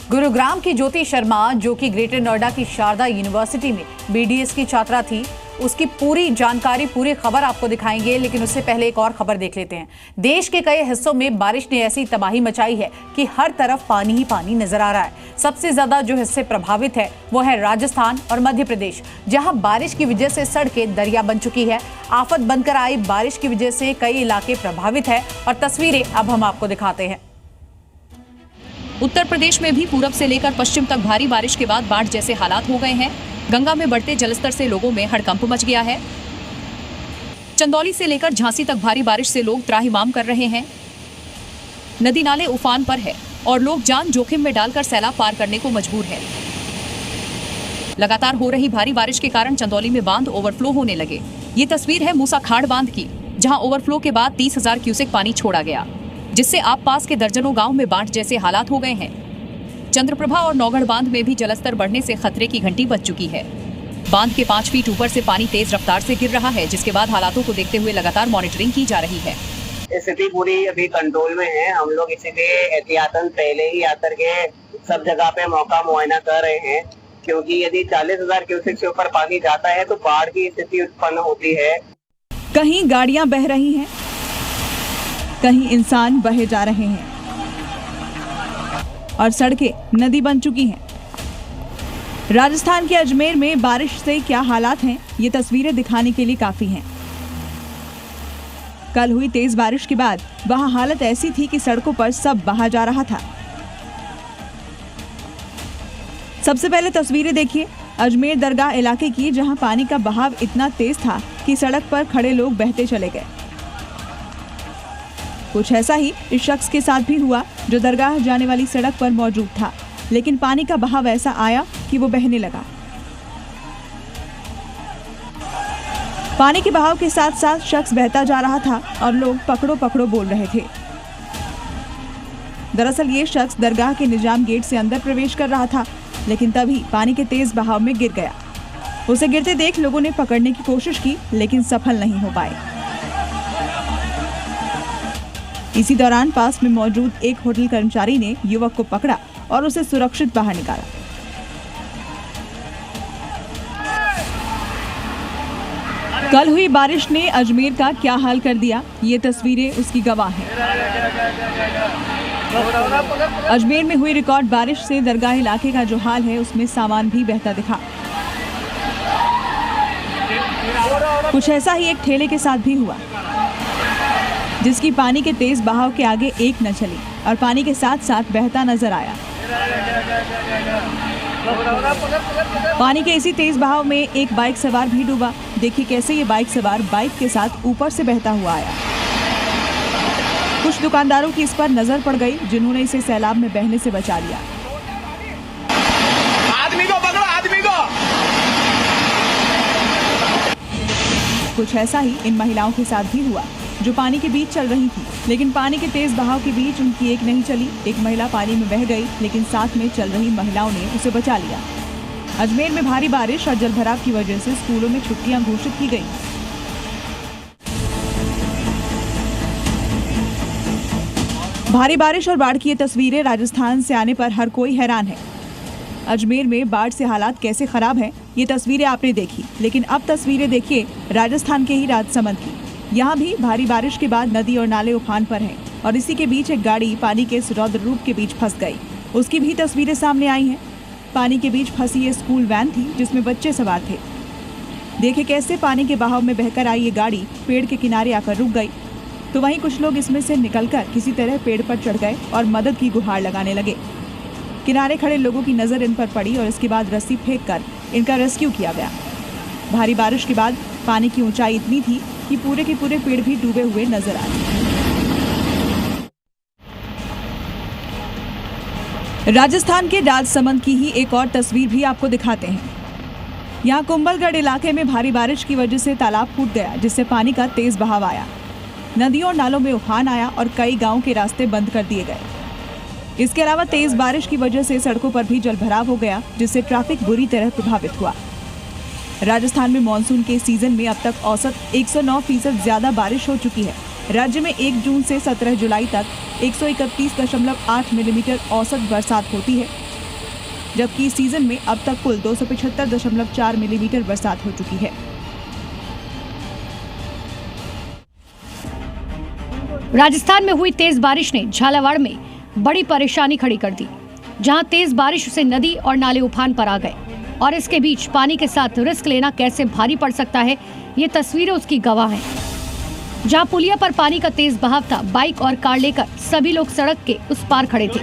गुरुग्राम की ज्योति शर्मा, जो कि ग्रेटर नोएडा की शारदा यूनिवर्सिटी में बीडीएस की छात्रा थी, उसकी पूरी जानकारी, पूरी खबर आपको दिखाएंगे। लेकिन उससे पहले एक और खबर देख लेते हैं। देश के कई हिस्सों में बारिश ने ऐसी तबाही मचाई है कि हर तरफ पानी ही पानी नजर आ रहा है। सबसे ज्यादा जो हिस्से प्रभावित है वो है राजस्थान और मध्य प्रदेश, जहां बारिश की वजह से सड़कें दरिया बन चुकी है। आफत बनकर आई बारिश की वजह से कई इलाके प्रभावित है और तस्वीरें अब हम आपको दिखाते हैं। उत्तर प्रदेश में भी पूरब से लेकर पश्चिम तक भारी बारिश के बाद बाढ़ जैसे हालात हो गए हैं। गंगा में बढ़ते जलस्तर से लोगों में हड़कंप मच गया है। चंदौली से लेकर झांसी तक भारी बारिश से लोग त्राहिमाम कर रहे हैं। नदी नाले उफान पर है और लोग जान जोखिम में डालकर सैलाब पार करने को मजबूर है। लगातार हो रही भारी बारिश के कारण चंदौली में बांध ओवरफ्लो होने लगे। ये तस्वीर है मूसाखाड़ बांध की, जहां ओवरफ्लो के बाद 30,000 क्यूसेक पानी छोड़ा गया, जिससे आप पास के दर्जनों गांव में बाढ़ जैसे हालात हो गए हैं। चंद्रप्रभा और नौगढ़ बांध में भी जलस्तर बढ़ने से खतरे की घंटी बज चुकी है। बांध के 5 फीट ऊपर से पानी तेज रफ्तार से गिर रहा है, जिसके बाद हालातों को देखते हुए लगातार मॉनिटरिंग की जा रही है। स्थिति पूरी अभी कंट्रोल में है। हम लोग इसीलिए एहतियातन पहले ही आकर के सब जगह पे मौका मुआयना कर रहे हैं, क्योंकि यदि 40,000 क्यूसेक से ऊपर पानी जाता है तो बाढ़ की स्थिति उत्पन्न होती है। कहीं गाड़ियां बह रही हैं, कहीं इंसान बहे जा रहे हैं और सड़कें नदी बन चुकी हैं। राजस्थान के अजमेर में बारिश से क्या हालात हैं, ये तस्वीरें दिखाने के लिए काफी हैं। कल हुई तेज बारिश के बाद वहां हालत ऐसी थी कि सड़कों पर सब बहा जा रहा था। सबसे पहले तस्वीरें देखिए अजमेर दरगाह इलाके की, जहां पानी का बहाव इतना तेज था कि सड़क पर खड़े लोग बहते चले गए। कुछ ऐसा ही इस शख्स के साथ भी हुआ, जो दरगाह जाने वाली सड़क पर मौजूद था, लेकिन पानी का बहाव ऐसा आया कि वो बहने लगा। पानी के बहाव के साथ साथ शख्स बहता जा रहा था और लोग पकड़ो पकड़ो बोल रहे थे। दरअसल ये शख्स दरगाह के निजाम गेट से अंदर प्रवेश कर रहा था, लेकिन तभी पानी के तेज बहाव में गिर गया। उसे गिरते देख लोगों ने पकड़ने की कोशिश की, लेकिन सफल नहीं हो पाए। इसी दौरान पास में मौजूद एक होटल कर्मचारी ने युवक को पकड़ा और उसे सुरक्षित बाहर निकाला। कल हुई बारिश ने अजमेर का क्या हाल कर दिया, ये तस्वीरें उसकी गवाह हैं। अजमेर में हुई रिकॉर्ड बारिश से दरगाह इलाके का जो हाल है, उसमें सामान भी बहता दिखा। कुछ ऐसा ही एक ठेले के साथ भी हुआ, जिसकी पानी के तेज बहाव के आगे एक न चली और पानी के साथ साथ बहता नजर आया। पानी के इसी तेज बहाव में एक बाइक सवार भी डूबा। देखिए कैसे ये बाइक सवार बाइक के साथ ऊपर से बहता हुआ आया। कुछ दुकानदारों की इस पर नजर पड़ गई, जिन्होंने इसे सैलाब में बहने से बचा लिया। आदमी को पकड़ो, आदमी को। कुछ ऐसा ही इन महिलाओं के साथ भी हुआ, जो पानी के बीच चल रही थी, लेकिन पानी के तेज बहाव के बीच उनकी एक नहीं चली। एक महिला पानी में बह गई, लेकिन साथ में चल रही महिलाओं ने उसे बचा लिया। अजमेर में भारी बारिश और जलभराव की वजह से स्कूलों में छुट्टियां घोषित की गई। भारी बारिश और बाढ़ की ये तस्वीरें राजस्थान से आने पर हर कोई हैरान है। अजमेर में बाढ़ से हालात कैसे खराब हैं, ये तस्वीरें आपने देखी, लेकिन अब तस्वीरें देखिए राजस्थान के ही राजसमंद की। यहाँ भी भारी बारिश के बाद नदी और नाले उफान पर हैं और इसी के बीच एक गाड़ी पानी के इस रौद्र रूप के बीच फंस गई। उसकी भी तस्वीरें सामने आई हैं। पानी के बीच फंसी ये स्कूल वैन थी, जिसमें बच्चे सवार थे। देखिए कैसे पानी के बहाव में बहकर आई ये गाड़ी पेड़ के किनारे आकर रुक गई, तो वहीं कुछ लोग इसमें से निकलकर किसी तरह पेड़ पर चढ़ गए और मदद की गुहार लगाने लगे। किनारे खड़े लोगों की नजर इन पर पड़ी और इसके बाद रस्सी फेंककर इनका रेस्क्यू किया गया। भारी बारिश के बाद पानी की ऊंचाई इतनी थी कि पूरे के पूरे पेड़ भी डूबे हुए नजर आए। राजस्थान के राजसमंद की ही एक और तस्वीर भी आपको दिखाते हैं। यहाँ कुंभलगढ़ इलाके में भारी बारिश की वजह से तालाब फूट गया, जिससे पानी का तेज बहाव आया। नदियों और नालों में उफान आया और कई गांवों के रास्ते बंद कर दिए गए। इसके अलावा तेज बारिश की वजह से सड़कों पर भी जलभराव हो गया, जिससे ट्रैफिक बुरी तरह प्रभावित हुआ। राजस्थान में मानसून के सीजन में अब तक औसत 109% ज्यादा बारिश हो चुकी है। राज्य में 1 जून से 17 जुलाई तक 131.8 मिलीमीटर औसत बरसात होती है। जबकि इस सीजन में अब तक कुल 275.4 मिलीमीटर बरसात हो चुकी है। राजस्थान में हुई तेज बारिश ने झालावाड़ में बड़ी परेशानी खड़ी कर दी, जहां तेज बारिश से नदी और नाले उफान पर आ गए और इसके बीच पानी के साथ रिस्क लेना कैसे भारी पड़ सकता है, ये तस्वीरें उसकी गवाह हैं। जहां पुलिया पर पानी का तेज बहाव था, बाइक और कार लेकर सभी लोग सड़क के उस पार खड़े थे,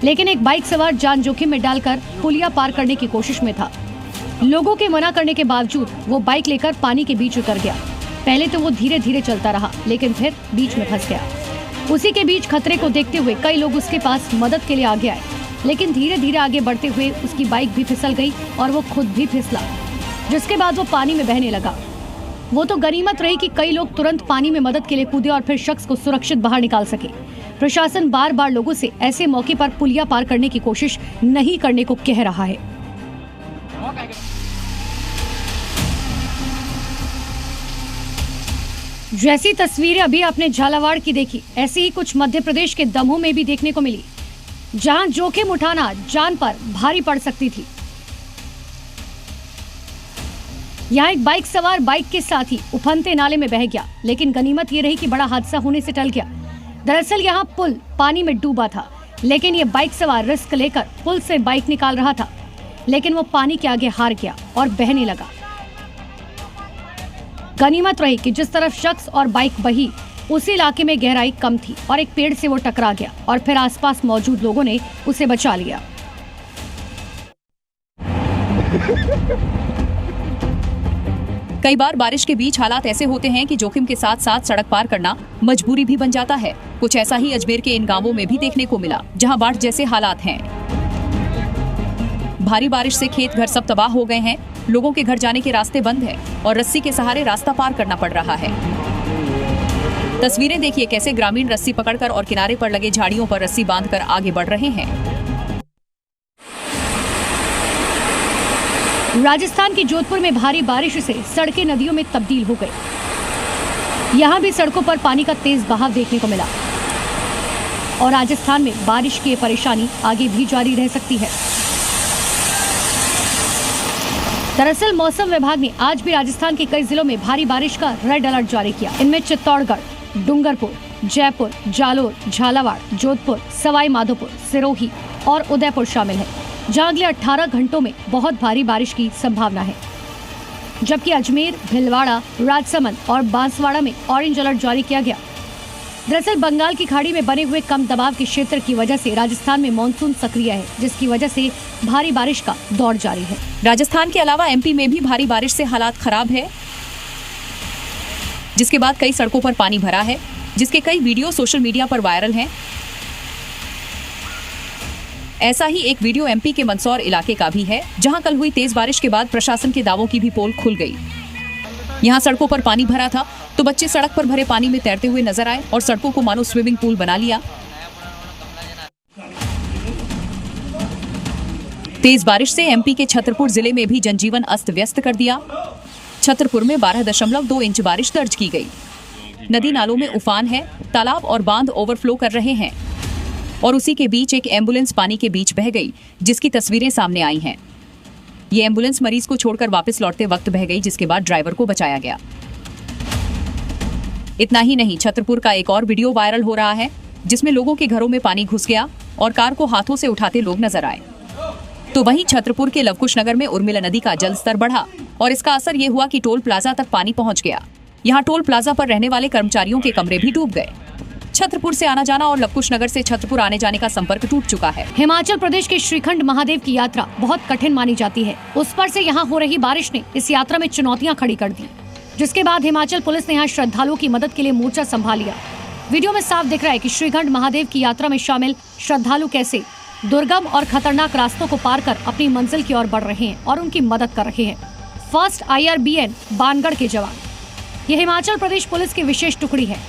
लेकिन एक बाइक सवार जान जोखिम में डालकर पुलिया पार करने की कोशिश में था। लोगों के मना करने के बावजूद वो बाइक लेकर पानी के बीच उतर गया। पहले तो वो धीरे धीरे चलता रहा, लेकिन फिर बीच में फंस गया। उसी के बीच खतरे को देखते हुए कई लोग उसके पास मदद के लिए आगे आए, लेकिन धीरे धीरे आगे बढ़ते हुए उसकी बाइक भी फिसल गई और वो खुद भी फिसला, जिसके बाद वो पानी में बहने लगा। वो तो गनीमत रही कि कई लोग तुरंत पानी में मदद के लिए कूदे और फिर शख्स को सुरक्षित बाहर निकाल सके। प्रशासन बार बार लोगों से ऐसे मौके पर पुलिया पार करने की कोशिश नहीं करने को कह रहा है। जैसी तस्वीरें अभी आपने झालावाड़ की देखी, ऐसी ही कुछ मध्य प्रदेश के दमोह में भी देखने को मिली, जहां जोखिम उठाना जान पर भारी पड़ सकती थी। यहाँ एक बाइक सवार बाइक के साथ ही उफनते नाले में बह गया, लेकिन गनीमत ये रही कि बड़ा हादसा होने से टल गया। दरअसल यहाँ पुल पानी में डूबा था, लेकिन ये बाइक सवार रिस्क लेकर पुल से बाइक निकाल रहा था, लेकिन वो पानी के आगे हार गया और बहने लगा। गनीमत रही कि जिस तरफ शख्स और बाइक बही, उसी इलाके में गहराई कम थी और एक पेड़ से वो टकरा गया और फिर आसपास मौजूद लोगों ने उसे बचा लिया। कई बार बारिश के बीच हालात ऐसे होते हैं कि जोखिम के साथ साथ सड़क पार करना मजबूरी भी बन जाता है। कुछ ऐसा ही अजमेर के इन गांवों में भी देखने को मिला, जहां बाढ़ जैसे हालात हैं। भारी बारिश से खेत घर सब तबाह हो गए हैं, लोगों के घर जाने के रास्ते बंद हैं और रस्सी के सहारे रास्ता पार करना पड़ रहा है। तस्वीरें देखिए कैसे ग्रामीण रस्सी पकड़कर और किनारे पर लगे झाड़ियों पर रस्सी बांधकर आगे बढ़ रहे हैं। राजस्थान के जोधपुर में भारी बारिश से सड़कें नदियों में तब्दील हो गई। यहाँ भी सड़कों पर पानी का तेज बहाव देखने को मिला और राजस्थान में बारिश की परेशानी आगे भी जारी रह सकती है। दरअसल मौसम विभाग ने आज भी राजस्थान के कई जिलों में भारी बारिश का रेड अलर्ट जारी किया। इनमें चित्तौड़गढ़, डूंगरपुर, जयपुर, जालोर, झालावाड़, जोधपुर, सवाई माधोपुर, सिरोही और उदयपुर शामिल है, जहां अगले 18 घंटों में बहुत भारी बारिश की संभावना है। जबकि अजमेर, भीलवाड़ा, राजसमंद और बांसवाड़ा में ऑरेंज अलर्ट जारी किया गया। दरअसल बंगाल की खाड़ी में बने हुए कम दबाव के क्षेत्र की वजह से राजस्थान में मानसून सक्रिय है, जिसकी वजह से भारी बारिश का दौर जारी है। राजस्थान के अलावा एमपी में भी भारी बारिश से हालात खराब है, जिसके बाद कई सड़कों पर पानी भरा है, जिसके कई वीडियो सोशल मीडिया पर वायरल हैं। ऐसा ही एक वीडियो एमपी के मंदसौर इलाके का भी है, जहां कल हुई तेज बारिश के बाद प्रशासन के दावों की भी पोल खुल गई। यहाँ सड़कों पर पानी भरा था तो बच्चे सड़क पर भरे पानी में तैरते हुए नजर आए और सड़कों को मानो स्विमिंग पूल बना लिया। तेज बारिश से एमपी के छतरपुर जिले में भी जनजीवन अस्त व्यस्त कर दिया। छतरपुर में 12.2 इंच बारिश दर्ज की गई। नदी नालों में उफान है, तालाब और बांध ओवरफ्लो कर रहे हैं और उसी के बीच एक एम्बुलेंस पानी के बीच बह गई, जिसकी तस्वीरें सामने आई हैं। ये एम्बुलेंस मरीज को छोड़कर वापस लौटते वक्त बह गई, जिसके बाद ड्राइवर को बचाया गया। इतना ही नहीं, छतरपुर का एक और वीडियो वायरल हो रहा है, जिसमें लोगों के घरों में पानी घुस गया और कार को हाथों से उठाते लोग नजर आए। तो वहीं छतरपुर के लवकुश नगर में उर्मिला नदी का जल स्तर बढ़ा और इसका असर ये हुआ कि टोल प्लाजा तक पानी पहुंच गया। यहाँ टोल प्लाजा पर रहने वाले कर्मचारियों के कमरे भी डूब गए। छतरपुर से आना जाना और लवकुश नगर से छतरपुर आने जाने का संपर्क टूट चुका है। हिमाचल प्रदेश के श्रीखंड महादेव की यात्रा बहुत कठिन मानी जाती है। उस पर से यहाँ हो रही बारिश ने इस यात्रा में चुनौतियाँ खड़ी कर दी, जिसके बाद हिमाचल पुलिस ने यहाँ श्रद्धालुओं की मदद के लिए मोर्चा संभाल लिया। वीडियो में साफ दिख रहा है कि श्रीखंड महादेव की यात्रा में शामिल श्रद्धालु कैसे दुर्गम और खतरनाक रास्तों को पार कर अपनी मंजिल की ओर बढ़ रहे हैं और उनकी मदद कर रहे हैं। फर्स्ट IRBN बानगढ़ के जवान, ये हिमाचल प्रदेश पुलिस की विशेष टुकड़ी है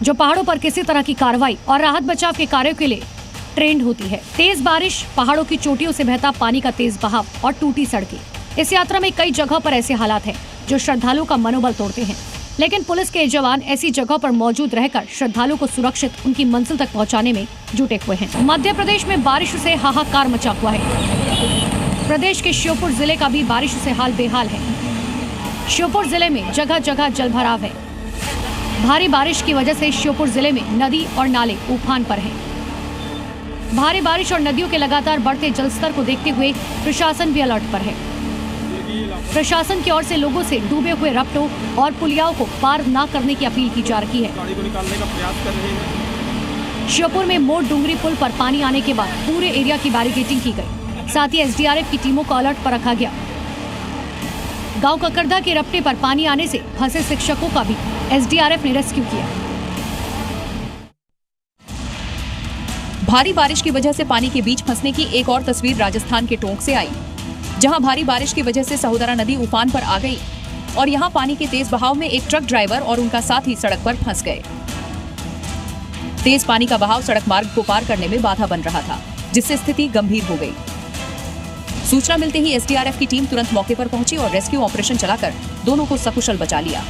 जो पहाड़ों पर किसी तरह की कार्रवाई और राहत बचाव के कार्यों के लिए ट्रेंड होती है। तेज बारिश, पहाड़ों की चोटियों से बहता पानी का तेज बहाव और टूटी सड़कें, इस यात्रा में कई जगहों पर ऐसे हालात हैं जो श्रद्धालुओं का मनोबल तोड़ते हैं, लेकिन पुलिस के जवान ऐसी जगहों पर मौजूद रहकर श्रद्धालुओं को सुरक्षित उनकी मंजिल तक पहुंचाने में जुटे हुए हैं। मध्य प्रदेश में बारिश से हाहाकार मचा हुआ है। प्रदेश के श्योपुर जिले का भी बारिश से हाल बेहाल है। श्योपुर जिले में जगह जगह जलभराव है। भारी बारिश की वजह से श्योपुर जिले में नदी और नाले उफान पर हैं। भारी बारिश और नदियों के लगातार बढ़ते जलस्तर को देखते हुए प्रशासन भी अलर्ट पर है। प्रशासन की ओर से लोगों से डूबे हुए रपटों और पुलियाओं को पार न करने की अपील की जा रही है। श्योपुर में मोट डूंगरी पुल पर पानी आने के बाद पूरे एरिया की बैरिकेडिंग की गई। साथ ही एसडीआरएफ की टीमों को अलर्ट पर रखा गया। गांव ककरदा के रपटे पर पानी आने से फंसे शिक्षकों का भी एसडीआरएफ ने रेस्क्यू किया। भारी बारिश की वजह से पानी के बीच फंसने की एक और तस्वीर राजस्थान के टोंक से आई, जहां भारी बारिश की वजह से सहोदरा नदी उफान पर आ गई और यहां पानी के तेज बहाव में एक ट्रक ड्राइवर और उनका साथी सड़क पर फंस गए। तेज पानी का बहाव सड़क मार्ग को पार करने में बाधा बन रहा था, जिससे स्थिति गंभीर हो गई। सूचना मिलते ही एसडीआरएफ की टीम तुरंत मौके पर पहुंची और रेस्क्यू ऑपरेशन चलाकर दोनों को सकुशल बचा लिया।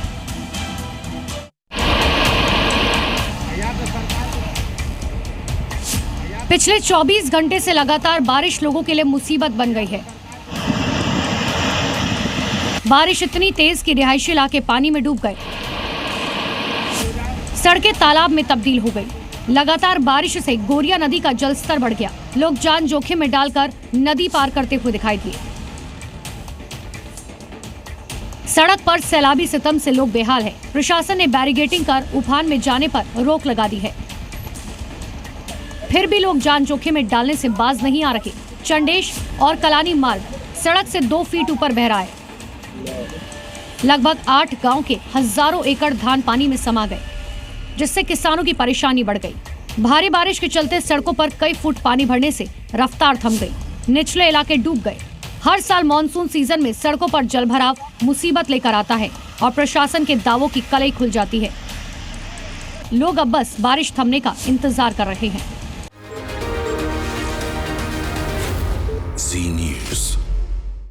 पिछले 24 घंटे से लगातार बारिश लोगों के लिए मुसीबत बन गई है। बारिश इतनी तेज कि रिहायशी इलाके पानी में डूब गए। सड़कें तालाब में तब्दील हो गई। लगातार बारिश से गोरिया नदी का जलस्तर बढ़ गया। लोग जान जोखिम में डालकर नदी पार करते हुए दिखाई दिए। सड़क पर सैलाबी सितम से लोग बेहाल है। प्रशासन ने बैरिकेडिंग कर उफान में जाने पर रोक लगा दी है। फिर भी लोग जान जोखिम में डालने से बाज नहीं आ रहे। चंडेश और कलानी मार्ग सड़क से 2 फीट ऊपर बह रहा है। लगभग 8 गांव के हजारों एकड़ धान पानी में समा गए, जिससे किसानों की परेशानी बढ़ गई। भारी बारिश के चलते सड़कों पर कई फुट पानी भरने से रफ्तार थम गई। निचले इलाके डूब गए। हर साल मानसून सीजन में सड़कों पर जलभराव मुसीबत लेकर आता है और प्रशासन के दावों की कलई खुल जाती है। लोग अब बस बारिश थमने का इंतजार कर रहे हैं।